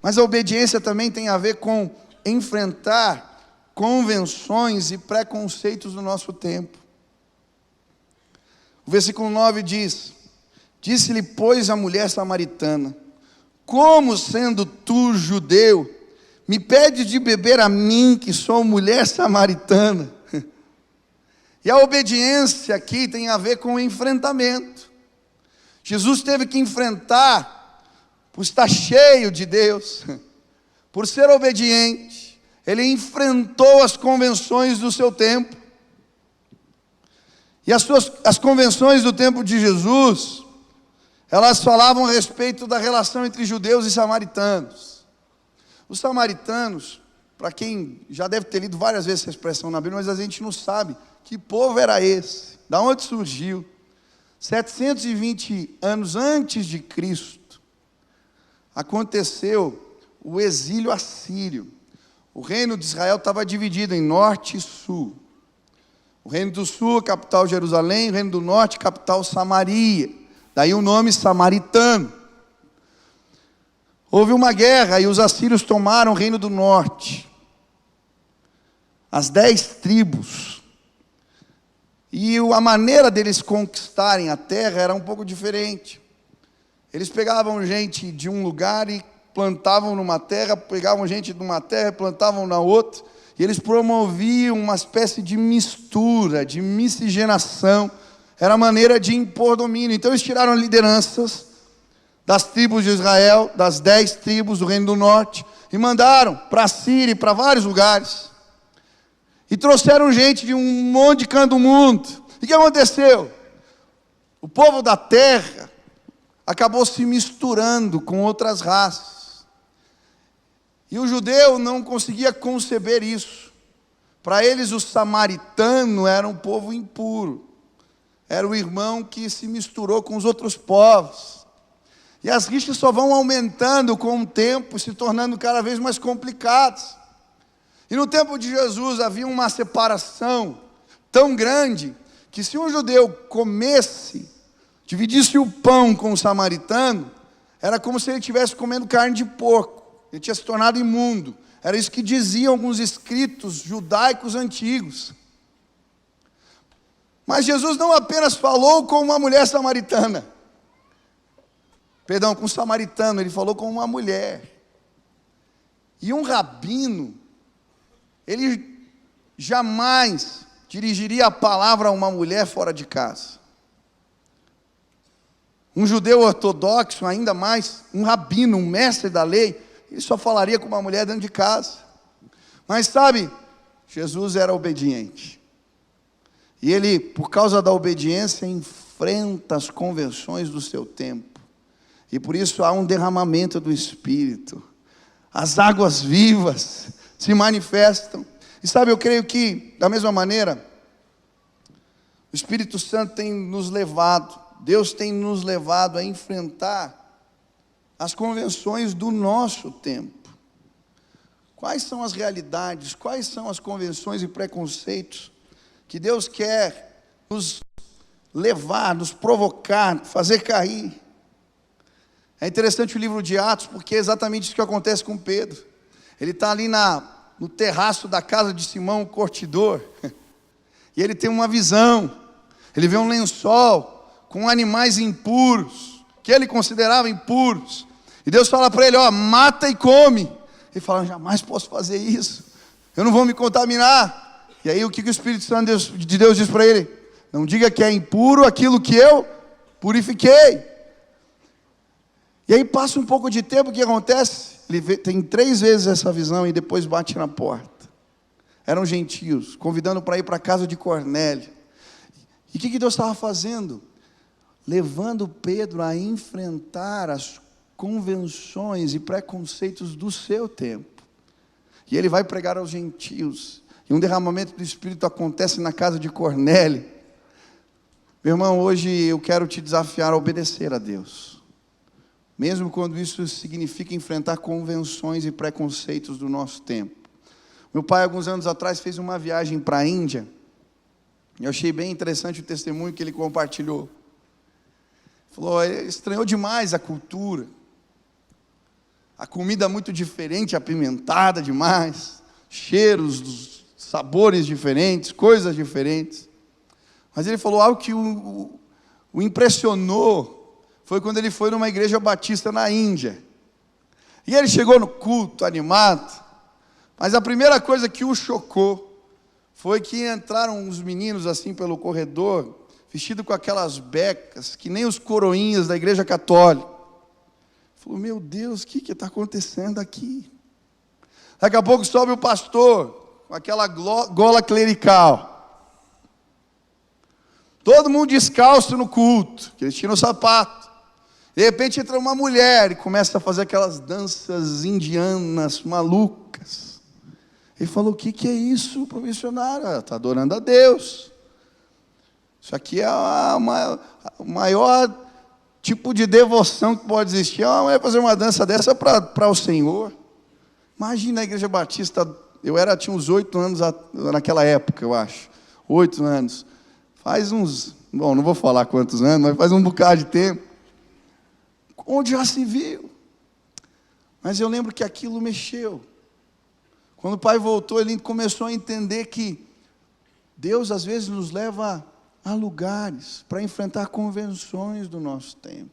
Mas a obediência também tem a ver com enfrentar convenções e preconceitos do nosso tempo. O versículo 9 diz: disse-lhe, pois, a mulher samaritana: como, sendo tu judeu, me pedes de beber a mim, que sou mulher samaritana? E a obediência aqui tem a ver com o enfrentamento. Jesus teve que enfrentar, por estar cheio de Deus, por ser obediente. Ele enfrentou as convenções do seu tempo. E as convenções do tempo de Jesus, elas falavam a respeito da relação entre judeus e samaritanos. Os samaritanos, para quem já deve ter lido várias vezes essa expressão na Bíblia, mas a gente não sabe que povo era esse, da onde surgiu. 720 anos antes de Cristo, aconteceu o exílio assírio. O reino de Israel estava dividido em norte e sul. O reino do sul, capital Jerusalém; o reino do norte, capital Samaria. Daí o nome samaritano. Houve uma guerra e os assírios tomaram o reino do norte. As 10 tribos. E a maneira deles conquistarem a terra era um pouco diferente. Eles pegavam gente de um lugar e plantavam numa terra, pegavam gente de uma terra e plantavam na outra, e eles promoviam uma espécie de mistura, de miscigenação. Era a maneira de impor domínio. Então eles tiraram lideranças das tribos de Israel, das 10 tribos do reino do norte, e mandaram para a Síria e para vários lugares. E trouxeram gente de um monte de canto do mundo. E o que aconteceu? O povo da terra acabou se misturando com outras raças. E o judeu não conseguia conceber isso. Para eles, o samaritano era um povo impuro. Era o irmão que se misturou com os outros povos. E as rixas só vão aumentando com o tempo, se tornando cada vez mais complicadas. E no tempo de Jesus havia uma separação tão grande, que se um judeu comesse, dividisse o pão com o samaritano, era como se ele estivesse comendo carne de porco. Ele tinha se tornado imundo. Era isso que diziam alguns escritos judaicos antigos. Mas Jesus não apenas falou com uma mulher samaritana. Perdão, com um samaritano, ele falou com uma mulher. E um rabino, ele jamais dirigiria a palavra a uma mulher fora de casa. Um judeu ortodoxo, ainda mais, um rabino, um mestre da lei, ele só falaria com uma mulher dentro de casa. Mas sabe, Jesus era obediente. E ele, por causa da obediência, enfrenta as convenções do seu tempo. E por isso há um derramamento do Espírito. As águas vivas se manifestam. E sabe, eu creio que, da mesma maneira, o Espírito Santo tem nos levado, Deus tem nos levado a enfrentar as convenções do nosso tempo. Quais são as realidades, quais são as convenções e preconceitos que Deus quer nos levar, nos provocar, fazer cair? É interessante o livro de Atos, porque é exatamente isso que acontece com Pedro. Ele está ali no terraço da casa de Simão, o curtidor, e ele tem uma visão. Ele vê um lençol com animais impuros, que ele considerava impuros, e Deus fala para ele, mata e come. Ele fala, jamais posso fazer isso, eu não vou me contaminar. E aí o que o Espírito Santo de Deus diz para ele? Não diga que é impuro aquilo que eu purifiquei. E aí passa um pouco de tempo, o que acontece? Ele tem 3 vezes essa visão e depois bate na porta. Eram gentios, convidando para ir para a casa de Cornélio. E o que Deus estava fazendo? Levando Pedro a enfrentar as convenções e preconceitos do seu tempo. E ele vai pregar aos gentios. E um derramamento do Espírito acontece na casa de Cornélio. Meu irmão, hoje eu quero te desafiar a obedecer a Deus. Mesmo quando isso significa enfrentar convenções e preconceitos do nosso tempo. Meu pai, alguns anos atrás, fez uma viagem para a Índia. Eu achei bem interessante o testemunho que ele compartilhou. Falou, ele estranhou demais a cultura. a comida muito diferente, apimentada demais, cheiros, sabores diferentes, coisas diferentes. Mas ele falou algo que o impressionou, foi quando ele foi numa igreja batista na Índia. E ele chegou no culto animado, mas a primeira coisa que o chocou foi que entraram uns meninos assim pelo corredor, vestidos com aquelas becas, que nem os coroinhas da igreja católica. Falou, meu Deus, o que está acontecendo aqui? Daqui a pouco sobe o pastor, com aquela gola clerical. Todo mundo descalço no culto, que eles tiram o sapato. De repente entra uma mulher e começa a fazer aquelas danças indianas malucas. Ele falou, o que é isso, pro missionário? Está adorando a Deus. Isso aqui é o maior tipo de devoção que pode existir. Uma mulher fazer uma dança dessa para o Senhor. Imagina a igreja batista, tinha uns 8 anos naquela época, eu acho. 8 anos. Faz uns, não vou falar quantos anos, mas faz um bocado de tempo. Onde já se viu. Mas eu lembro que aquilo mexeu. Quando o pai voltou, ele começou a entender que Deus às vezes nos leva a lugares para enfrentar convenções do nosso tempo.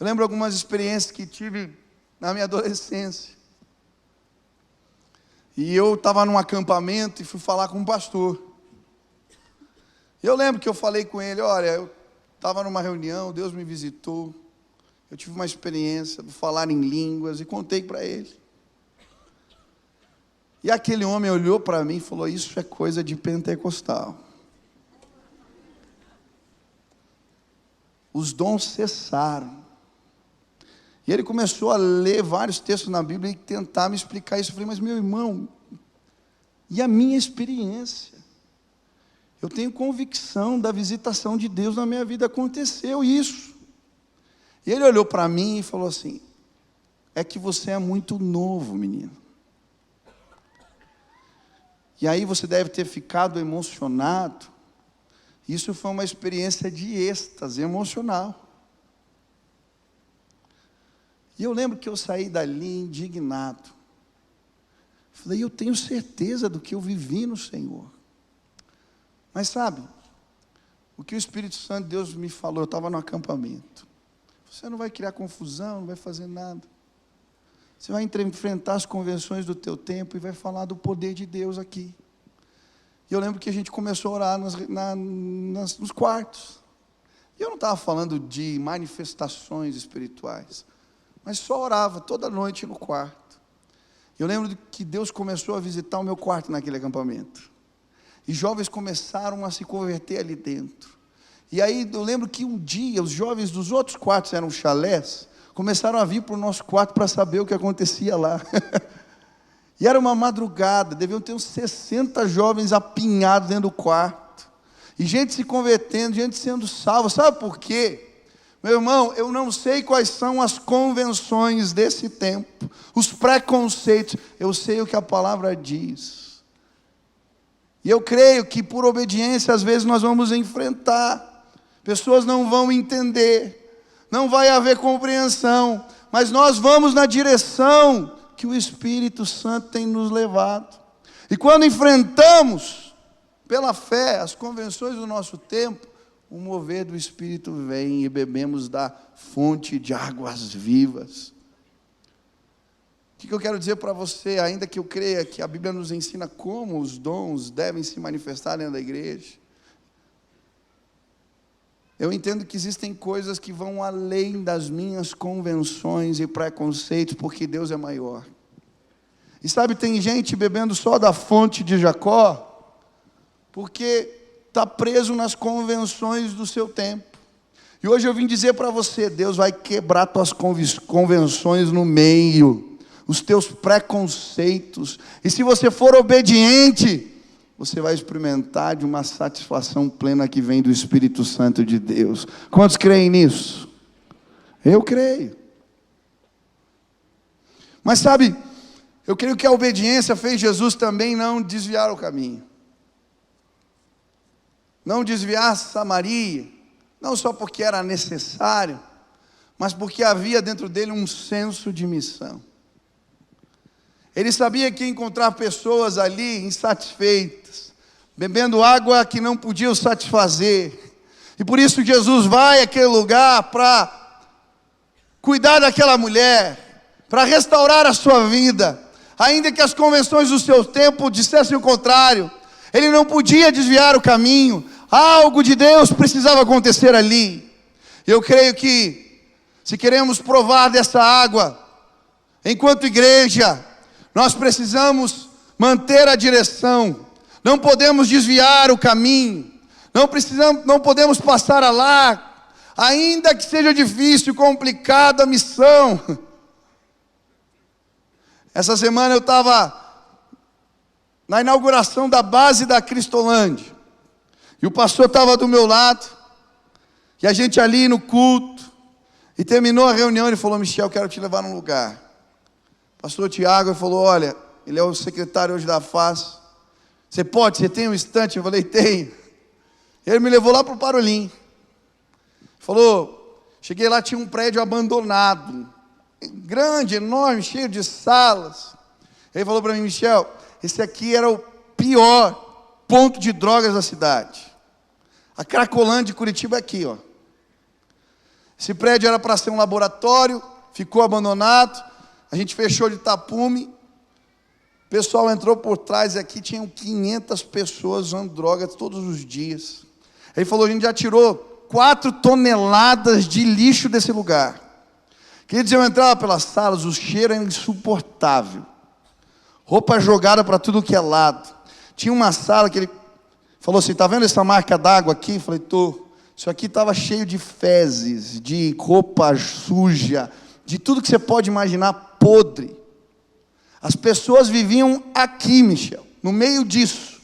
Eu lembro algumas experiências que tive na minha adolescência. E eu estava num acampamento e fui falar com um pastor. Eu lembro que eu falei com ele, olha, eu estava numa reunião, Deus me visitou, eu tive uma experiência de falar em línguas e contei para ele. E aquele homem olhou para mim e falou, isso é coisa de pentecostal. Os dons cessaram. E ele começou a ler vários textos na Bíblia e tentar me explicar isso. Eu falei, mas meu irmão, e a minha experiência? Eu tenho convicção da visitação de Deus na minha vida, aconteceu isso. E ele olhou para mim e falou assim, é que você é muito novo, menino. E aí você deve ter ficado emocionado. Isso foi uma experiência de êxtase emocional. E eu lembro que eu saí dali indignado. Falei, eu tenho certeza do que eu vivi no Senhor. Mas sabe, o que o Espírito Santo de Deus me falou, eu estava no acampamento. Você não vai criar confusão, não vai fazer nada. Você vai enfrentar as convenções do teu tempo e vai falar do poder de Deus aqui. E eu lembro que a gente começou a orar nos quartos. E eu não estava falando de manifestações espirituais, mas só orava toda noite no quarto. Eu lembro que Deus começou a visitar o meu quarto naquele acampamento. E jovens começaram a se converter ali dentro. E aí eu lembro que um dia os jovens dos outros quartos, eram chalés, começaram a vir para o nosso quarto para saber o que acontecia lá. E era uma madrugada, deviam ter uns 60 jovens apinhados dentro do quarto. E gente se convertendo, gente sendo salva. Sabe por quê? Meu irmão, eu não sei quais são as convenções desse tempo, os preconceitos. Eu sei o que a palavra diz. E eu creio que por obediência, às vezes nós vamos enfrentar. Pessoas não vão entender, não vai haver compreensão, mas nós vamos na direção que o Espírito Santo tem nos levado. E quando enfrentamos, pela fé, as convenções do nosso tempo, o mover do Espírito vem e bebemos da fonte de águas vivas. O que eu quero dizer para você, ainda que eu creia que a Bíblia nos ensina como os dons devem se manifestar dentro da igreja, eu entendo que existem coisas que vão além das minhas convenções e preconceitos, porque Deus é maior. E sabe, tem gente bebendo só da fonte de Jacó, porque está preso nas convenções do seu tempo. E hoje eu vim dizer para você, Deus vai quebrar tuas convenções no meio, os teus preconceitos. E se você for obediente, você vai experimentar de uma satisfação plena que vem do Espírito Santo de Deus. Quantos creem nisso? Eu creio. Mas sabe, eu creio que a obediência fez Jesus também não desviar o caminho. Não desviar Samaria, não só porque era necessário, mas porque havia dentro dele um senso de missão. Ele sabia que ia encontrar pessoas ali insatisfeitas, bebendo água que não podia o satisfazer. E por isso Jesus vai àquele lugar para cuidar daquela mulher, para restaurar a sua vida. Ainda que as convenções do seu tempo dissessem o contrário, ele não podia desviar o caminho. Algo de Deus precisava acontecer ali. Eu creio que, se queremos provar dessa água, enquanto igreja, nós precisamos manter a direção. Não podemos desviar o caminho. Não podemos passar a largo, ainda que seja difícil, complicada a missão. Essa semana eu estava na inauguração da base da Cristolândia, e o pastor estava do meu lado, e a gente ali no culto, e terminou a reunião, ele falou: Michel, quero te levar num lugar. Pastor Tiago falou: olha, ele é o secretário hoje da FAS, você tem um instante? Eu falei: tenho. Ele me levou lá para o Parolim, falou, cheguei lá, tinha um prédio abandonado, grande, enorme, cheio de salas. Ele falou para mim: Michel, esse aqui era o pior ponto de drogas da cidade. A Cracolândia de Curitiba é aqui, ó. Esse prédio era para ser um laboratório, ficou abandonado. A gente fechou de tapume. O pessoal entrou por trás, e aqui tinham 500 pessoas usando drogas todos os dias. Ele falou: a gente já tirou 4 toneladas de lixo desse lugar. Queridos, eu entrava pelas salas, o cheiro era insuportável. Roupa jogada para tudo que é lado. Tinha uma sala que ele falou assim: está vendo essa marca d'água aqui? Eu falei: tô. Isso aqui estava cheio de fezes, de roupa suja, de tudo que você pode imaginar podre. As pessoas viviam aqui, Michel, no meio disso.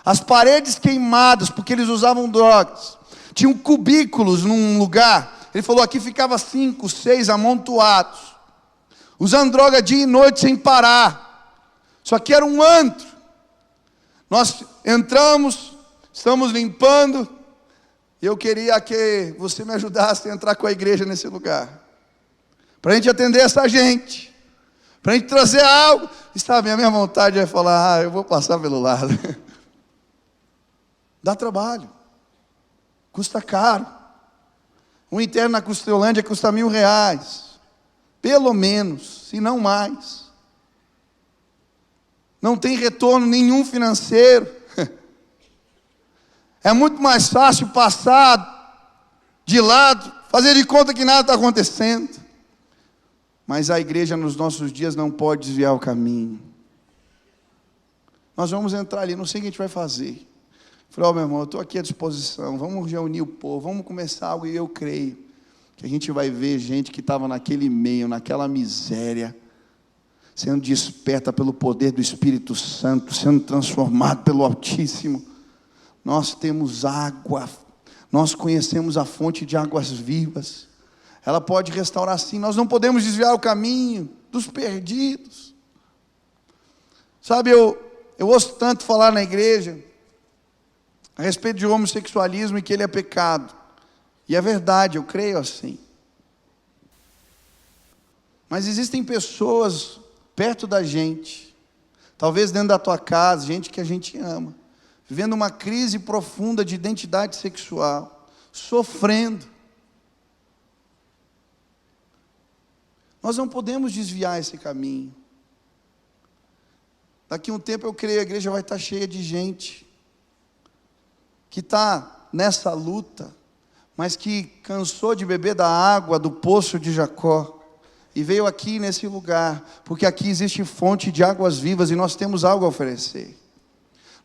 As paredes queimadas, porque eles usavam drogas. Tinham cubículos num lugar. Ele falou: aqui ficava 5, 6 amontoados, usando droga dia e noite sem parar. Isso aqui era um antro. Nós entramos, estamos limpando, e eu queria que você me ajudasse a entrar com a igreja nesse lugar, para a gente atender essa gente, para a gente trazer algo. E sabe, a minha vontade é falar: eu vou passar pelo lado. Dá trabalho, custa caro. Um interno na Cristolândia custa R$1.000, pelo menos, se não mais. Não tem retorno nenhum financeiro. É muito mais fácil passar de lado, fazer de conta que nada está acontecendo. Mas a igreja nos nossos dias não pode desviar o caminho. Nós vamos entrar ali, não sei o que a gente vai fazer. Falei: meu irmão, eu estou aqui à disposição, vamos reunir o povo, vamos começar algo. E eu creio que a gente vai ver gente que estava naquele meio, naquela miséria, sendo desperta pelo poder do Espírito Santo, sendo transformado pelo Altíssimo. Nós temos água, nós conhecemos a fonte de águas vivas. Ela pode restaurar sim. Nós não podemos desviar o caminho dos perdidos. Sabe, eu ouço tanto falar na igreja a respeito de homossexualismo e que ele é pecado. E é verdade, eu creio assim. Mas existem pessoas perto da gente, talvez dentro da tua casa, gente que a gente ama, vivendo uma crise profunda de identidade sexual, sofrendo. Nós não podemos desviar esse caminho. Daqui a um tempo eu creio a igreja vai estar cheia de gente que está nessa luta, mas que cansou de beber da água do poço de Jacó e veio aqui nesse lugar, porque aqui existe fonte de águas vivas e nós temos algo a oferecer.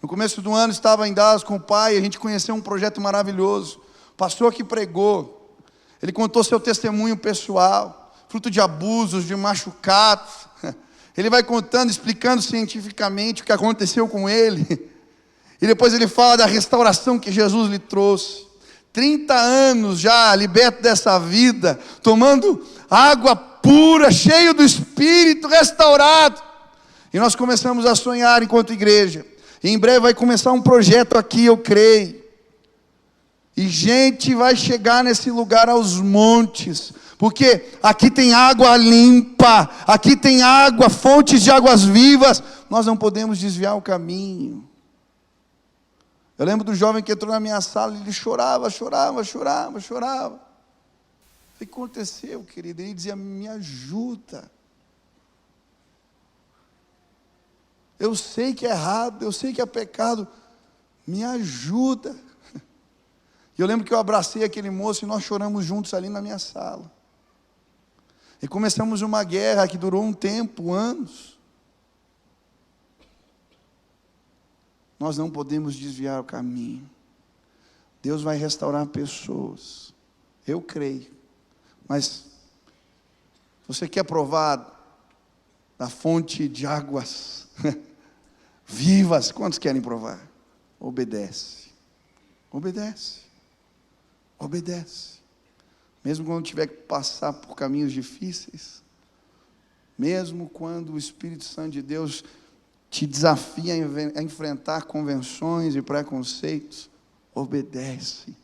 No começo do ano estava em Dallas com o pai, a gente conheceu um projeto maravilhoso. O pastor que pregou, ele contou seu testemunho pessoal, fruto de abusos, de machucados. Ele vai contando, explicando cientificamente o que aconteceu com ele. E depois ele fala da restauração que Jesus lhe trouxe. 30 anos já liberto dessa vida, tomando água pura, cheio do Espírito, restaurado. E nós começamos a sonhar enquanto igreja. E em breve vai começar um projeto aqui, eu creio. E gente vai chegar nesse lugar aos montes, porque aqui tem água limpa, aqui tem água, fontes de águas vivas. Nós não podemos desviar o caminho. Eu lembro do jovem que entrou na minha sala, ele chorava. O que aconteceu, querido? Ele dizia: me ajuda. Eu sei que é errado, eu sei que é pecado, me ajuda. E eu lembro que eu abracei aquele moço e nós choramos juntos ali na minha sala. E começamos uma guerra que durou um tempo, anos. Nós não podemos desviar o caminho. Deus vai restaurar pessoas. Eu creio. Mas você quer provar da fonte de águas vivas? Quantos querem provar? Obedece. Mesmo quando tiver que passar por caminhos difíceis, mesmo quando o Espírito Santo de Deus te desafia a enfrentar convenções e preconceitos, obedece.